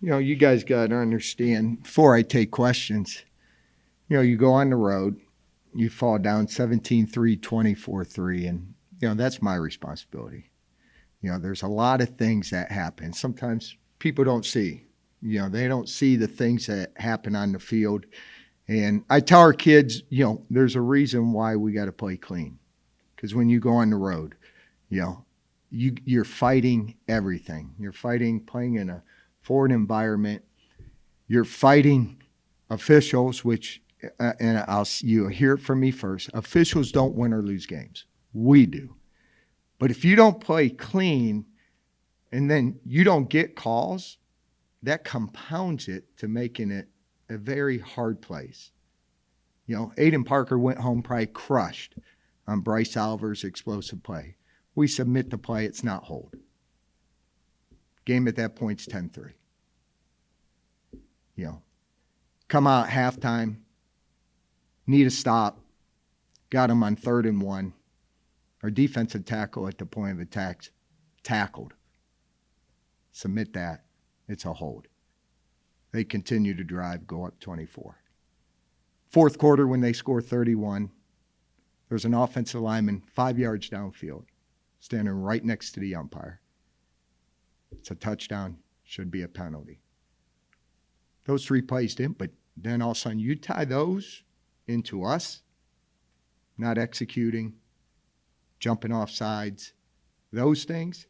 You guys got to understand, before I take questions, you go on the road, you fall down 17-3, 24-3, and, that's my responsibility. There's a lot of things that happen. Sometimes people don't see. They don't see the things that happen on the field. And I tell our kids, there's a reason why we got to play clean. Because when you go on the road, you're fighting everything. You're fighting playing in a foreign environment. You're fighting officials, which, and you hear it from me first, officials don't win or lose games. We do. But if you don't play clean and then you don't get calls, that compounds it to making it a very hard place. Aiden Parker went home probably crushed on Bryce Oliver's explosive play. We submit the play, it's not hold. Game at that point's 10-3. Come out halftime, need a stop, got him on 3rd and 1. Our defensive tackle at the point of attack tackled. Submit that, it's a hold. They continue to drive, go up 24. Fourth quarter, when they score 31, there's an offensive lineman 5 yards downfield, standing right next to the umpire. It's a touchdown, should be a penalty. Those 3 plays didn't, but then all of a sudden you tie those into us not executing, jumping off sides, those things,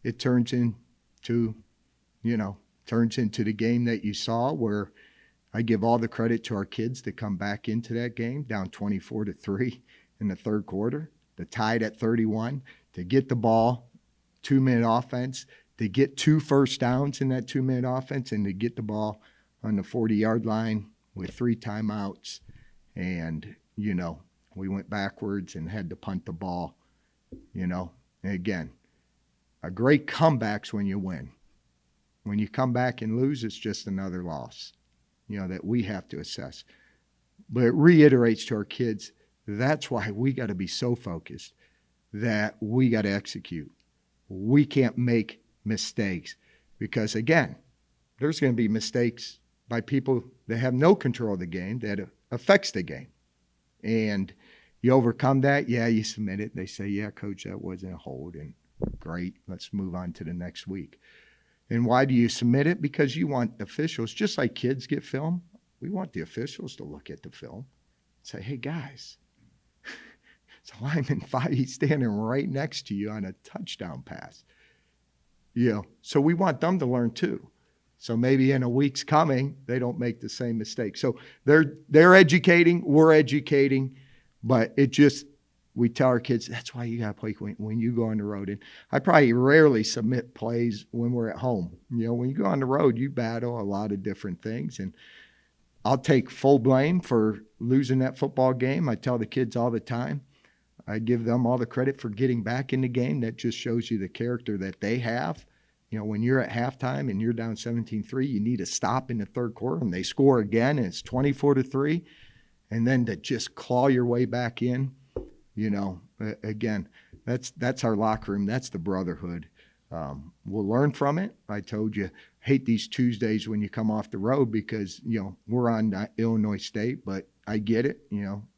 it turns into the game that you saw where I give all the credit to our kids to come back into that game, down 24-3 in the third quarter, to tie it at 31, to get the ball, 2-minute offense, to get 2 first downs in that 2-minute offense, and to get the ball on the 40-yard line with 3 timeouts. And, we went backwards and had to punt the ball, And again, a great comeback's when you win. When you come back and lose, it's just another loss, that we have to assess. But it reiterates to our kids, that's why we got to be so focused that we got to execute. We can't make mistakes because, again, there's going to be mistakes by people that have no control of the game that affects the game. And you overcome that, you submit it. They say, yeah, coach, that wasn't a hold, and great, let's move on to the next week. And why do you submit it? Because you want officials, just like kids get film, we want the officials to look at the film and say, hey, guys, it's a lineman 5, he's standing right next to you on a touchdown pass. So we want them to learn too. So maybe in a week's coming, they don't make the same mistake. So they're educating, we're educating, but we tell our kids, that's why you got to play when you go on the road. And I probably rarely submit plays when we're at home. When you go on the road, you battle a lot of different things. And I'll take full blame for losing that football game. I tell the kids all the time, I give them all the credit for getting back in the game. That just shows you the character that they have. When you're at halftime and you're down 17-3, you need to stop in the third quarter, and they score again, and it's 24-3. And then to just claw your way back in, again, that's our locker room. That's the brotherhood. We'll learn from it. I told you, hate these Tuesdays when you come off the road because, we're on Illinois State, but I get it,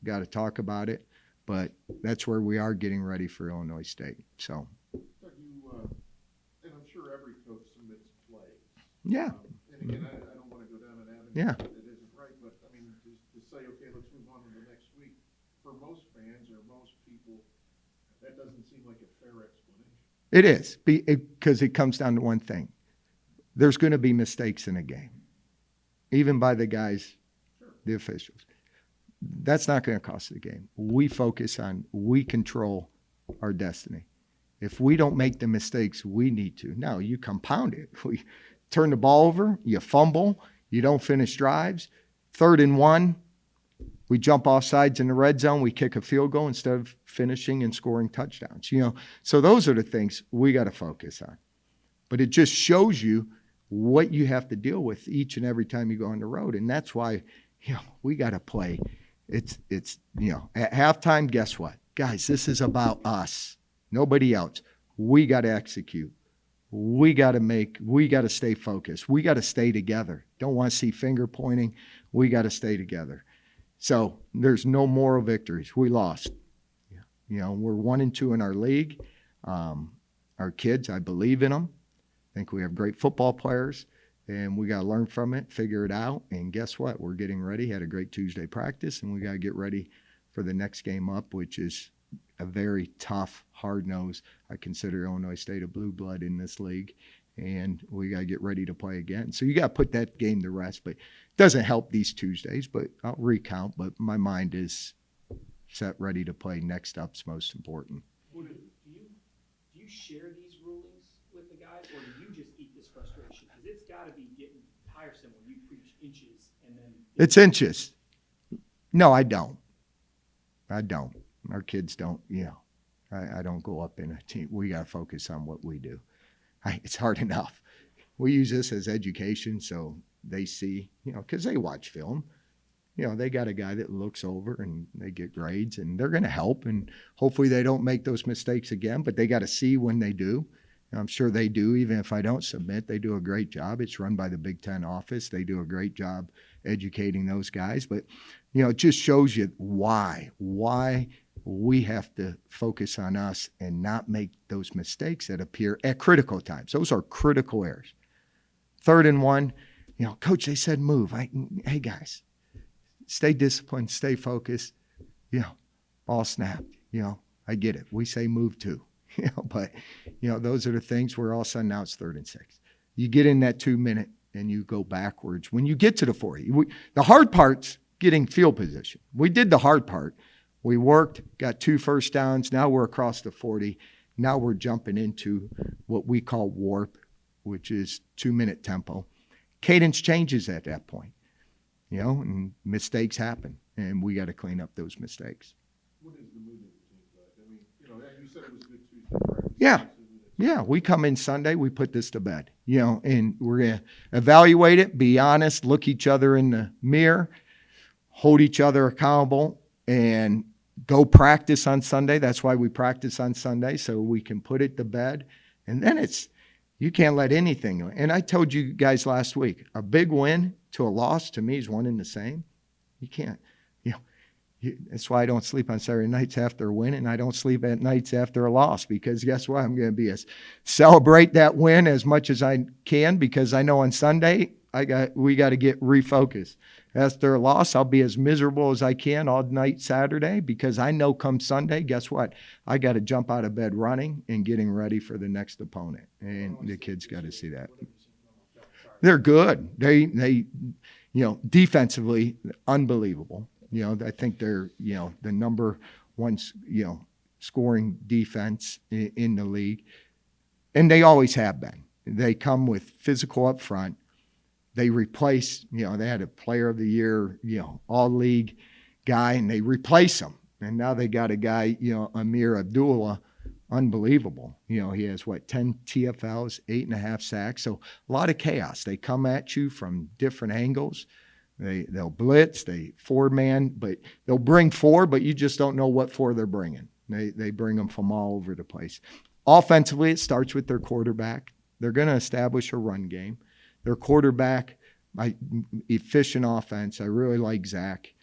got to talk about it. But that's where we are getting ready for Illinois State. So. And I'm sure every coach submits plays. Yeah. And again, I don't want to go down an avenue that isn't right, but I mean, to say, okay, let's move on to the next week, for most fans or most people, that doesn't seem like a fair explanation. It is, because it comes down to one thing. There's going to be mistakes in a game, even by the guys, the officials. That's not going to cost the game. We control our destiny. If we don't make the mistakes we need to, now you compound it. We turn the ball over, you fumble, you don't finish drives. 3rd and 1, we jump off sides in the red zone, we kick a field goal instead of finishing and scoring touchdowns. So those are the things we got to focus on. But it just shows you what you have to deal with each and every time you go on the road. And that's why, we got to play. It's at halftime, guess what? Guys, this is about us. Nobody else. We got to execute. we got to stay focused. We got to stay together. Don't want to see finger pointing. We got to stay together. So there's no moral victories. We lost. We're 1-2 in our league. Our kids, I believe in them. I think we have great football players, and we got to learn from it, figure it out. And guess what? We're getting ready. Had a great Tuesday practice, and we got to get ready for the next game up, which is a very tough, hard-nosed. I consider Illinois State a blue blood in this league, and we got to get ready to play again. So you got to put that game to rest. But it doesn't help these Tuesdays, but I'll recount. But my mind is set, ready to play. Next up's most important. Do you share these rulings with the guys, or do you just eat this frustration? Because it's got to be getting tiresome when you preach inches and then... It's inches. No, I don't. Our kids don't, I don't go up in a team. We got to focus on what we do. It's hard enough. We use this as education so they see, because they watch film. They got a guy that looks over and they get grades, and they're going to help, and hopefully they don't make those mistakes again, but they got to see when they do. And I'm sure they do. Even if I don't submit, they do a great job. It's run by the Big Ten office. They do a great job educating those guys. But, it just shows you why we have to focus on us and not make those mistakes that appear at critical times. Those are critical errors. 3rd and 1, Coach, they said move. Hey, guys, stay disciplined, stay focused. Ball snapped. I get it. We say move too. But those are the things where all of a sudden now it's 3rd and 6. You get in that 2-minute and you go backwards. When you get to the 40, the hard part's getting field position. We did the hard part. We worked, got 2 first downs. Now we're across the 40. Now we're jumping into what we call warp, which is 2-minute tempo. Cadence changes at that point, and mistakes happen, and we got to clean up those mistakes. What is the mood of the team, Doug? I mean, you said it was a good Tuesday practice. Yeah, we come in Sunday, we put this to bed, and we're going to evaluate it, be honest, look each other in the mirror, hold each other accountable, and go practice on Sunday. That's why we practice on Sunday, so we can put it to bed. And then you can't let anything. And I told you guys last week, a big win to a loss to me is one and the same. You can't, that's why I don't sleep on Saturday nights after a win, and I don't sleep at nights after a loss, because guess what? I'm going to celebrate that win as much as I can, because I know on Sunday we got to get refocused. After a loss, I'll be as miserable as I can all night Saturday, because I know come Sunday, guess what? I got to jump out of bed running and getting ready for the next opponent. And the kids got to see that. They're good. They defensively, unbelievable. I think they're, the number one, scoring defense in the league. And they always have been. They come with physical up front. They replace, they had a player of the year, all league guy, and they replace him. And now they got a guy, Amir Abdullah, unbelievable. He has 10 TFLs, 8.5 sacks. So a lot of chaos. They come at you from different angles. They'll blitz, they 4-man, but they'll bring 4, but you just don't know what 4 they're bringing. They bring them from all over the place. Offensively, it starts with their quarterback. They're going to establish a run game. Their quarterback, efficient offense. I really like Zach.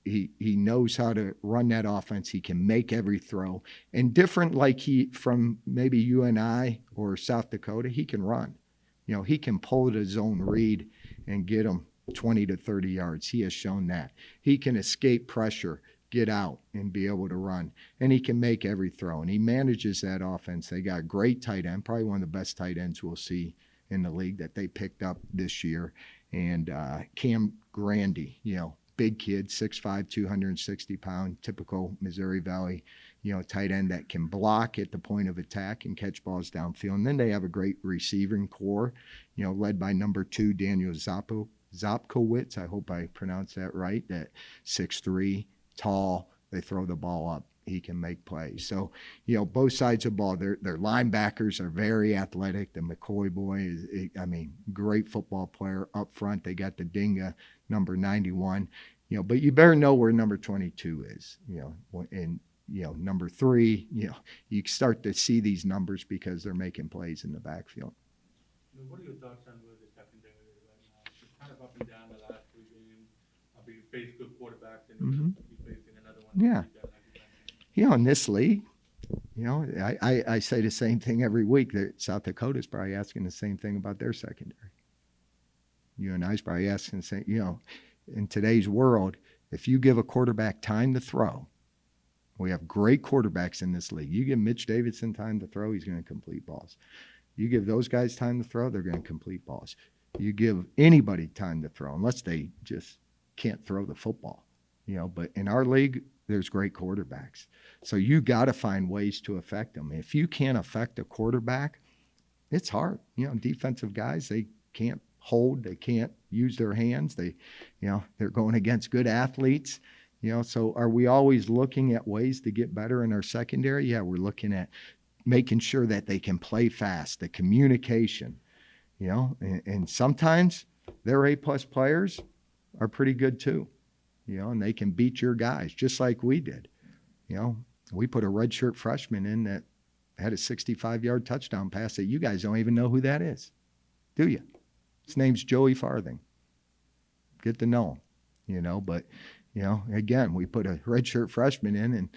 He knows how to run that offense. He can make every throw. And different like from maybe UNI or South Dakota, he can run. He can pull the zone read and get them 20 to 30 yards. He has shown that. He can escape pressure, get out, and be able to run. And he can make every throw. And he manages that offense. They got a great tight end, probably one of the best tight ends we'll see in the league that they picked up this year. And Cam Grandy, big kid, 6'5", 260-pound, typical Missouri Valley, tight end that can block at the point of attack and catch balls downfield. And then they have a great receiving core, led by number 2, Daniel Zopkowitz. I hope I pronounced that right. That 6'3", tall. They throw the ball up. He can make plays. So, both sides of the ball, their linebackers are very athletic. The McCoy boy is, great football player up front. They got the Dinga, number 91. But you better know where number 22 is, and number 3, you start to see these numbers because they're making plays in the backfield. What are your thoughts on where the secondary is right now? It's kind of up and down the last 3 games. You face good quarterbacks and you're facing another one. Yeah. This weekend, like you mentioned. In this league, I say the same thing every week. That South Dakota's probably asking the same thing about their secondary. You and I's probably asking the same. In today's world, if you give a quarterback time to throw, we have great quarterbacks in this league. You give Mitch Davidson time to throw, he's going to complete balls. You give those guys time to throw, they're going to complete balls. You give anybody time to throw, unless they just can't throw the football. But in our league, there's great quarterbacks. So you got to find ways to affect them. If you can't affect a quarterback, it's hard. Defensive guys, they can't hold, they can't use their hands. They're going against good athletes. So are we always looking at ways to get better in our secondary? Yeah, we're looking at making sure that they can play fast, the communication, and sometimes their A-plus players are pretty good too, and they can beat your guys just like we did. We put a redshirt freshman in that had a 65-yard touchdown pass that you guys don't even know who that is, do you? His name's Joey Farthing. Get to know him, but again, we put a redshirt freshman in and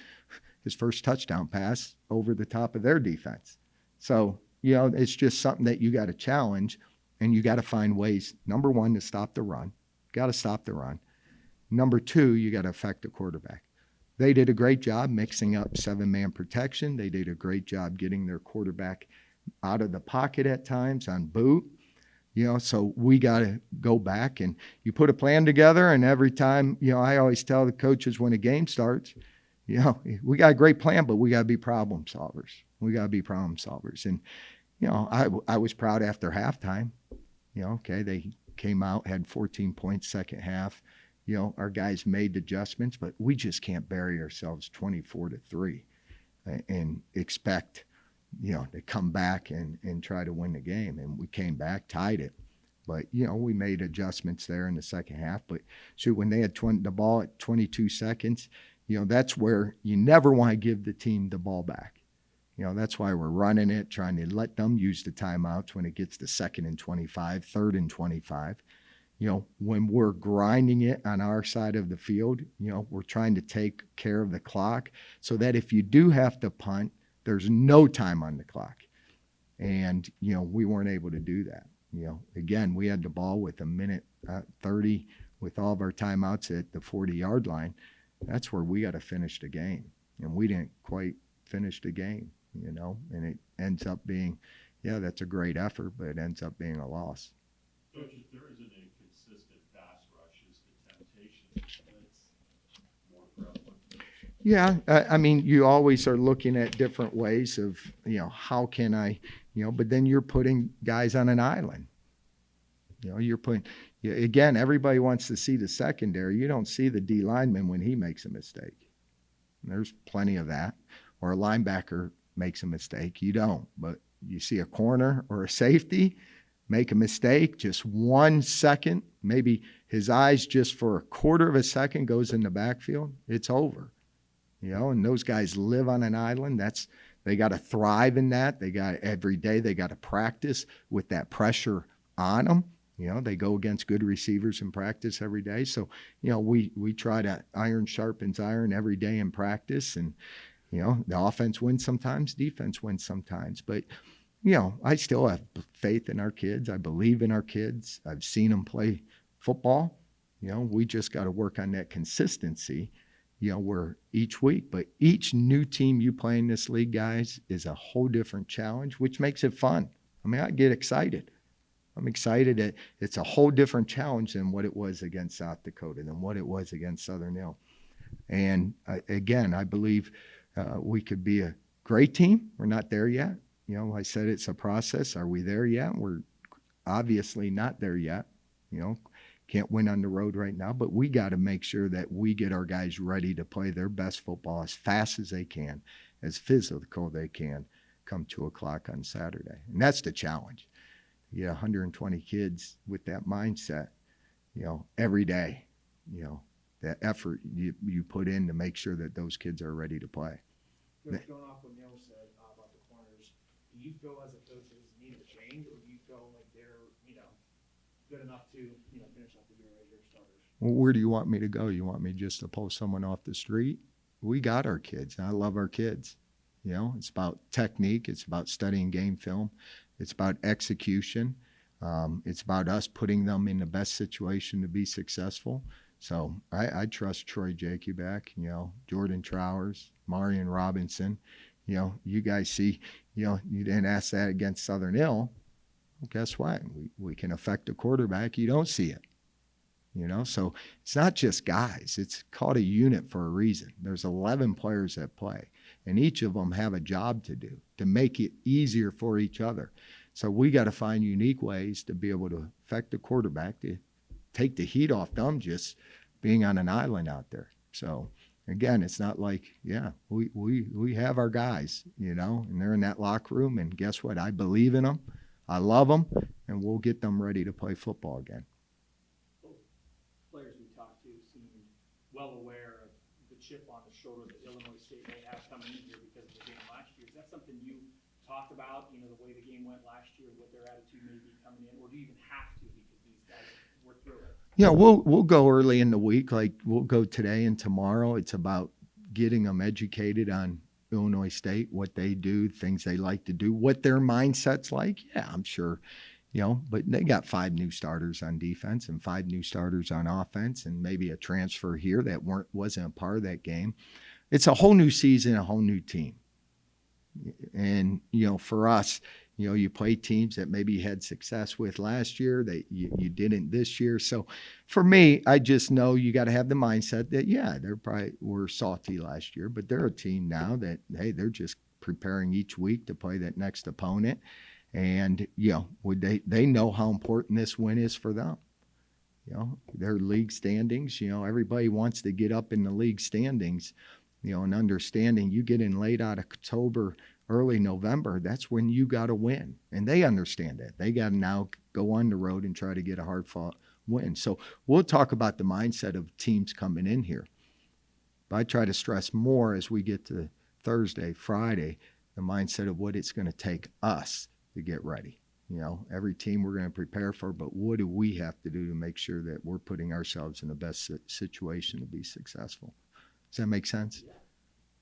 his first touchdown pass over the top of their defense. So, it's just something that you got to challenge, and you got to find ways, number 1, to stop the run. Got to stop the run. Number 2, you got to affect the quarterback. They did a great job mixing up 7-man protection. They did a great job getting their quarterback out of the pocket at times on boot. So we got to go back and you put a plan together, and every time, I always tell the coaches when a game starts, we got a great plan, but we got to be problem solvers. And, I was proud after halftime. They came out, had 14 points second half. Our guys made adjustments, but we just can't bury ourselves 24-3 and expect, to come back and try to win the game. And we came back, tied it. But, we made adjustments there in the second half. But, shoot, when they had the ball at 22 seconds, that's where you never want to give the team the ball back. That's why we're running it, trying to let them use the timeouts when it gets to 2nd and 25, 3rd and 25. When we're grinding it on our side of the field, we're trying to take care of the clock so that if you do have to punt, there's no time on the clock. And, we weren't able to do that. Again, we had the ball with 1:30 with all of our timeouts at the 40-yard line. That's where we got to finish the game. And we didn't quite finish the game, and it ends up being, that's a great effort, but it ends up being a loss. Coach, if there isn't a consistent pass rush, is the temptation that's more prevalent? Yeah, you always are looking at different ways of, how can I, but then you're putting guys on an island. You're putting, again, everybody wants to see the secondary. You don't see the D lineman when he makes a mistake. There's plenty of that. Or a linebacker makes a mistake. You don't. But you see a corner or a safety make a mistake, just 1 second, maybe his eyes just for a quarter of a second goes in the backfield, it's over. And those guys live on an island. They got to thrive in that. Every day they got to practice with that pressure on them. They go against good receivers in practice every day. So, we try to iron sharpens iron every day in practice. And, the offense wins sometimes, defense wins sometimes. But, I still have faith in our kids. I believe in our kids. I've seen them play football. We just got to work on that consistency, where each week. But each new team you play in this league, guys, is a whole different challenge, which makes it fun. I get excited. I'm excited that it's a whole different challenge than what it was against South Dakota, than what it was against Southern Hill. And again, I believe we could be a great team. We're not there yet. I said it's a process. Are we there yet? We're obviously not there yet. Can't win on the road right now, but we got to make sure that we get our guys ready to play their best football as fast as they can, as physical they can, come 2 o'clock on Saturday. And that's the challenge. 120 kids with that mindset, every day, the effort you put in to make sure that those kids are ready to play. Coach, going off what Neil said about the corners, do you feel as a coach it is need a change, or do you feel like they're, good enough to, finish out the year as your starters? Well, where do you want me to go? You want me just to pull someone off the street? We got our kids. I love our kids. It's about technique. It's about studying game film. It's about execution. It's about us putting them in the best situation to be successful. So I trust Troy Jacobak, Jordan Trowers, Marion Robinson. You guys see, you didn't ask that against Southern Hill. Well, guess what? We can affect the quarterback. You don't see it. So it's not just guys. It's called a unit for a reason. There's 11 players that play, and each of them have a job to do to make it easier for each other. So we got to find unique ways to be able to affect the quarterback, to take the heat off them just being on an island out there. So again, it's not like, we have our guys, and they're in that locker room, and guess what? I believe in them. I love them, and we'll get them ready to play football again. Players we talked to seemed well aware of the chip on the shoulder that Illinois State may have coming in here because of the game last year. Is that something you talk about, the way the game went last year, what their attitude may be coming in, or do you even have to because these guys were through it? Yeah, we'll go early in the week. Like we'll go today and tomorrow. It's about getting them educated on Illinois State, what they do, things they like to do, what their mindset's like. Yeah, I'm sure, but they got 5 new starters on defense and 5 new starters on offense, and maybe a transfer here that wasn't a part of that game. It's a whole new season, a whole new team. And, for us, you play teams that maybe you had success with last year that you didn't this year. So for me, I just know you got to have the mindset that, they're probably were salty last year, but they're a team now that, hey, they're just preparing each week to play that next opponent. And, they know how important this win is for them. Their league standings, everybody wants to get up in the league standings, and understanding you get in late out of October, early November, that's when you got to win. And they understand that. They got to now go on the road and try to get a hard-fought win. So we'll talk about the mindset of teams coming in here. But I try to stress more as we get to Thursday, Friday, the mindset of what it's going to take us to get ready. Every team we're going to prepare for, but what do we have to do to make sure that we're putting ourselves in the best situation to be successful? Does that make sense? Yeah.